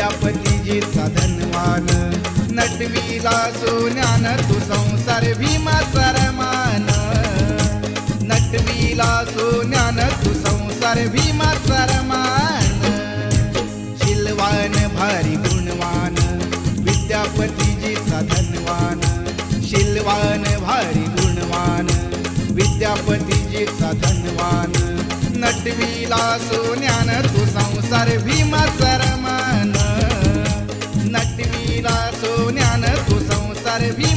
विद्यापतीजीचा धनवान नटविला सोन्यान तू संसार भीमाचा रमान नटविला सोन्यान तू संसार भीमाचा रमान शीलवान भारी गुणवान विद्यापतीजीचा धनवान शीलवान भारी गुणवान विद्यापतीजीचा धनवान नटविला सोन्यान तू संसार भीमाचा रमान नटविला सोन्यान तू संसार भीमा